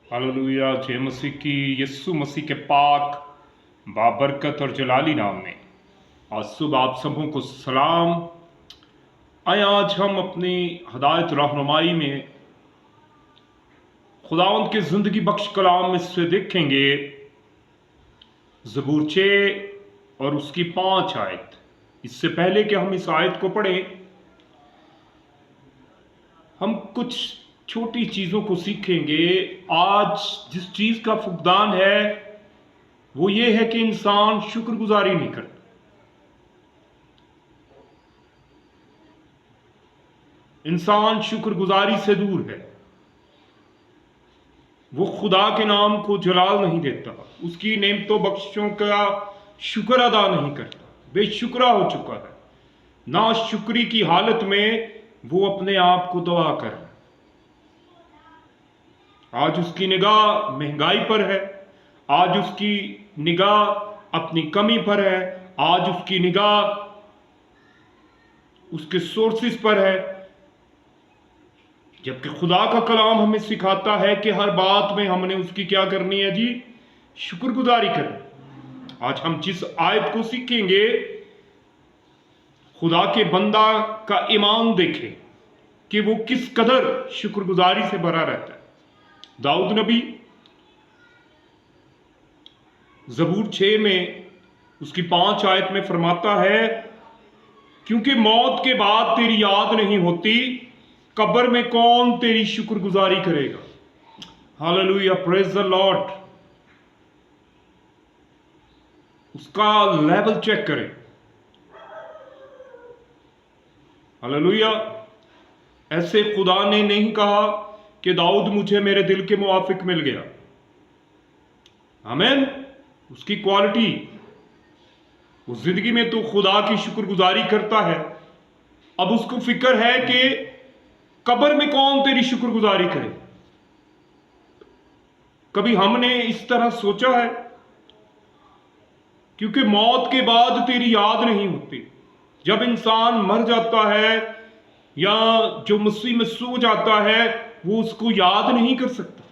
Hallelujah. जय मसीह की। यीशु मसीह के पाक बाबरकत और जलाली नाम में आज सुबह आप सबों को सलाम। आए आज हम अपनी हदायत रहनुमाई में खुदावंद के ज़िंदगी बख्श कलाम में से देखेंगे ज़बूर 6 और उसकी 5 आयत। इससे पहले कि हम इस आयत को पढ़ें, हम कुछ छोटी चीज़ों को सीखेंगे। आज जिस चीज़ का फुकदान है वो ये है कि इंसान शुक्रगुजारी नहीं करता। इंसान शुक्रगुजारी से दूर है। वो खुदा के नाम को जलाल नहीं देता, उसकी नेमतों बख्शिशों का शुक्र अदा नहीं करता, बेशुक्रा हो चुका है। ना शुक्री की हालत में वो अपने आप को दवा कर रहा है। आज उसकी निगाह महंगाई पर है, आज उसकी निगाह अपनी कमी पर है, आज उसकी निगाह उसके सोर्सेस पर है। जबकि खुदा का कलाम हमें सिखाता है कि हर बात में हमने उसकी क्या करनी है जी, शुक्रगुजारी करनी। आज हम जिस आयत को सीखेंगे, खुदा के बंदा का ईमान देखें कि वो किस कदर शुक्रगुजारी से भरा रहता है। दाऊद नबी ज़बूर 6 में उसकी 5 आयत में फरमाता है, क्योंकि मौत के बाद तेरी याद नहीं होती, कब्र में कौन तेरी शुक्रगुजारी करेगा। Hallelujah, praise the Lord. उसका लेवल चेक करें। हालेलुया। ऐसे खुदा ने नहीं कहा कि दाऊद मुझे मेरे दिल के मुआफिक मिल गया। आमीन। उसकी क्वालिटी, उस जिंदगी में तो खुदा की शुक्रगुजारी करता है। अब उसको फिक्र है कि कब्र में कौन तेरी शुक्रगुजारी करे। कभी हमने इस तरह सोचा है? क्योंकि मौत के बाद तेरी याद नहीं होती। जब इंसान मर जाता है या जो मसीह में सो जाता है, वो उसको याद नहीं कर सकता,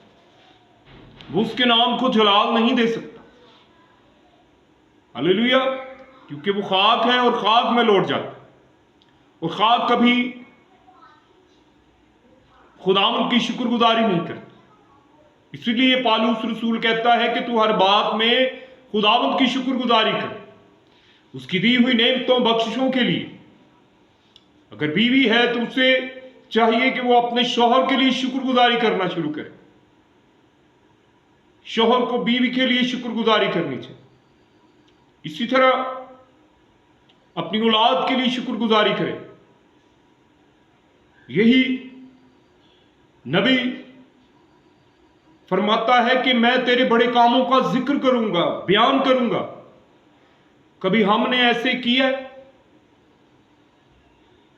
वो उसके नाम को जलाल नहीं दे सकता। हालेलुया। क्योंकि वो खाक है और खाक में लौट जाता है, और खाक कभी खुदावंद की शुक्रगुजारी नहीं करता। इसीलिए पालूस रसूल कहता है कि तू हर बात में खुदावंद की शुक्रगुजारी कर, उसकी दी हुई नेमतों बख्शिशों के लिए। अगर बीवी है तो उसे चाहिए कि वो अपने शौहर के लिए शुक्रगुजारी करना शुरू करे। शौहर को बीवी के लिए शुक्रगुजारी करनी चाहिए। इसी तरह अपनी औलाद के लिए शुक्रगुजारी करे। यही नबी फरमाता है कि मैं तेरे बड़े कामों का जिक्र करूंगा, बयान करूंगा। कभी हमने ऐसे किया?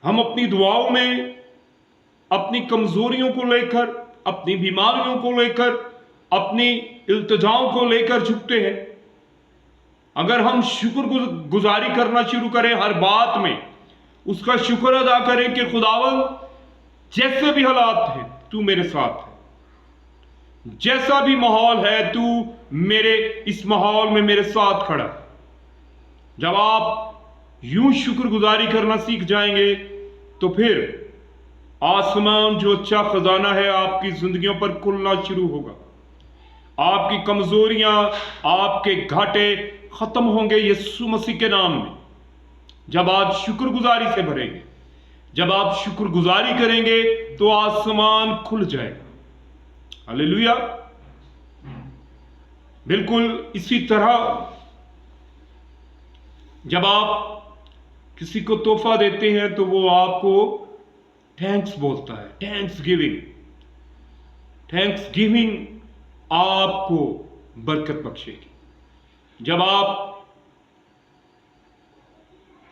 हम अपनी दुआओं में अपनी कमजोरियों को लेकर, अपनी बीमारियों को लेकर, अपनी इल्तिजाओं को लेकर झुकते हैं। अगर हम शुक्र गुजारी करना शुरू करें, हर बात में उसका शुक्र अदा करें कि खुदावंद जैसे भी हालात हैं तू मेरे साथ है, जैसा भी माहौल है तू मेरे इस माहौल में मेरे साथ खड़ा। जब आप यूं शुक्रगुजारी करना सीख जाएंगे तो फिर आसमान जो अच्छा खजाना है आपकी जिंदगियों पर खुलना शुरू होगा। आपकी कमजोरियां, आपके घाटे खत्म होंगे यीशु मसीह के नाम में। जब आप शुक्रगुजारी से भरेंगे, जब आप शुक्रगुजारी करेंगे तो आसमान खुल जाएगा। हालेलुया। बिल्कुल इसी तरह जब आप किसी को तोहफा देते हैं तो वो आपको थैंक्स बोलता है, थैंक्स गिविंग। थैंक्स गिविंग आपको बरकत बख्शेगी जब आप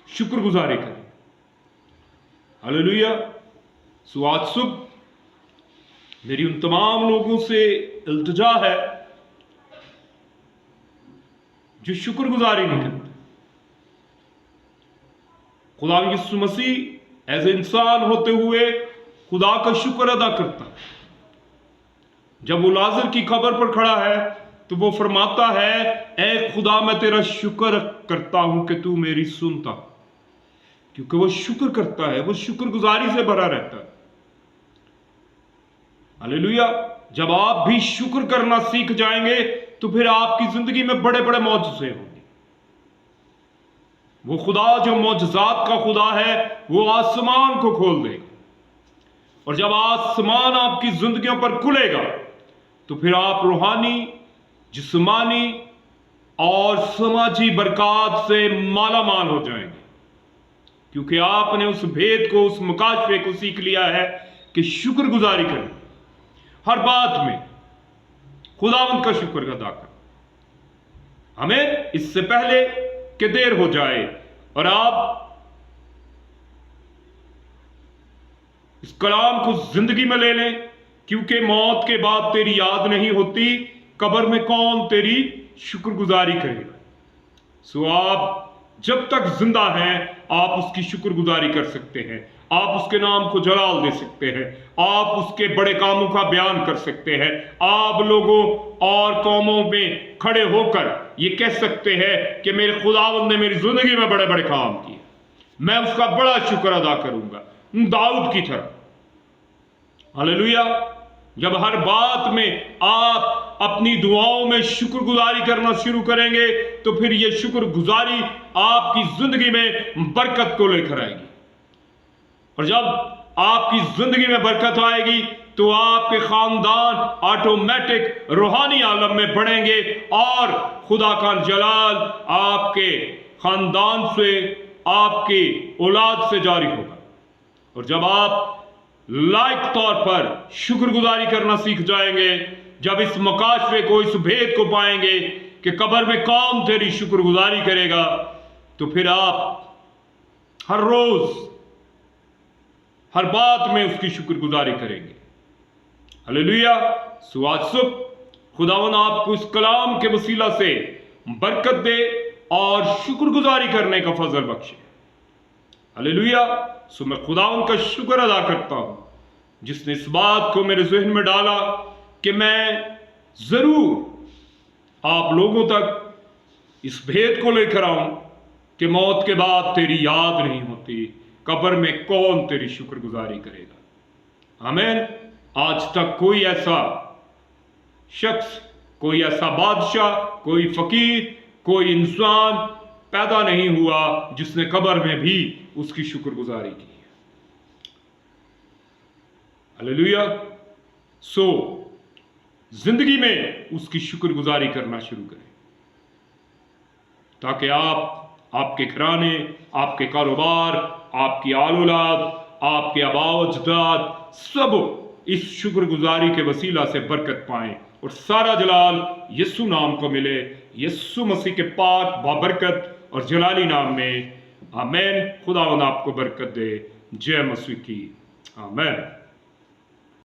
शुक्रगुजारी करें। हालेलुया। सो आज सुबह मेरी उन तमाम लोगों से इल्तिजा है जो शुक्रगुजारी नहीं करते। खुदा यीशु मसीह एज इंसान होते हुए खुदा का शुक्र अदा करता है। जब वो लाजर की कब्र पर खड़ा है तो वो फरमाता है, ऐ खुदा मैं तेरा शुक्र करता हूं कि तू मेरी सुनता। क्योंकि वो शुक्र करता है, वो शुक्रगुजारी से भरा रहता है। हालेलुया। जब आप भी शुक्र करना सीख जाएंगे तो फिर आपकी जिंदगी में बड़े बड़े मौजज़े होंगे। वो खुदा जो मौजज़ात का खुदा है, वो आसमान को खोल देगा, और जब आसमान आपकी जिंदगियों पर खुलेगा तो फिर आप रूहानी, जिस्मानी और समाजी बरकत से माला माल हो जाएंगे। क्योंकि आपने उस भेद को, उस मुकाशफे को सीख लिया है कि शुक्रगुजारी करें, हर बात में खुदावंद का शुक्र अदा करें। हमें इससे पहले कि देर हो जाए और आप इस कलाम को जिंदगी में ले लें, क्योंकि मौत के बाद तेरी याद नहीं होती, कब्र में कौन तेरी शुक्रगुजारी करेगा। सो आप जब तक जिंदा हैं आप उसकी शुक्रगुजारी कर सकते हैं, आप उसके नाम को जलाल दे सकते हैं, आप उसके बड़े कामों का बयान कर सकते हैं, आप लोगों और कौमों में खड़े होकर ये कह सकते हैं कि मेरे खुदावंद ने मेरी जिंदगी में बड़े बड़े काम किए, मैं उसका बड़ा शुक्र अदा करूंगा, दाऊद की तरह। हालेलुया। जब हर बात में आप अपनी दुआओं में शुक्रगुजारी करना शुरू करेंगे तो फिर यह शुक्रगुजारी आपकी जिंदगी में बरकत को लेकर आएगी, और जब आपकी जिंदगी में बरकत आएगी तो आपके खानदान ऑटोमेटिक रूहानी आलम में बढ़ेंगे और खुदा का जलाल आपके खानदान से, आपकी औलाद से जारी होगा। और जब आप लायक तौर पर शुक्रगुजारी करना सीख जाएंगे, जब इस मुकाशफे को, इस भेद को पाएंगे कि कब्र में कौन तेरी शुक्रगुजारी करेगा, तो फिर आप हर रोज, हर बात में उसकी शुक्रगुजारी करेंगे। हालेलुया। सो आज सुबह खुदावंद आपको इस कलाम के वसीला से बरकत दे और शुक्रगुजारी करने का फजल बख्शे। हालेलुया। सो मैं खुदावंद का शुक्र अदा करता हूं जिसने इस बात को मेरे ज़हन में डाला कि मैं जरूर आप लोगों तक इस भेद को लेकर आऊं कि मौत के बाद तेरी याद नहीं होती, कब्र में कौन तेरी शुक्रगुजारी करेगा। आमीन। आज तक कोई ऐसा शख्स, कोई ऐसा बादशाह, कोई फकीर, कोई इंसान पैदा नहीं हुआ जिसने कब्र में भी उसकी शुक्रगुजारी की। हालेलुया। सो जिंदगी में उसकी शुक्रगुजारी करना शुरू करें ताकि आप, आपके घराने, आपके कारोबार, आपकी आल-औलाद, आपके आबा-ओ-अजदाद सब इस शुक्रगुजारी के वसीला से बरकत पाएं और सारा जलाल यीशु नाम को मिले, यीशु मसीह के पाक बाबरकत और जलाली नाम में। आमीन। खुदावंद आपको बरकत दे। जय मसीह की। आमीन।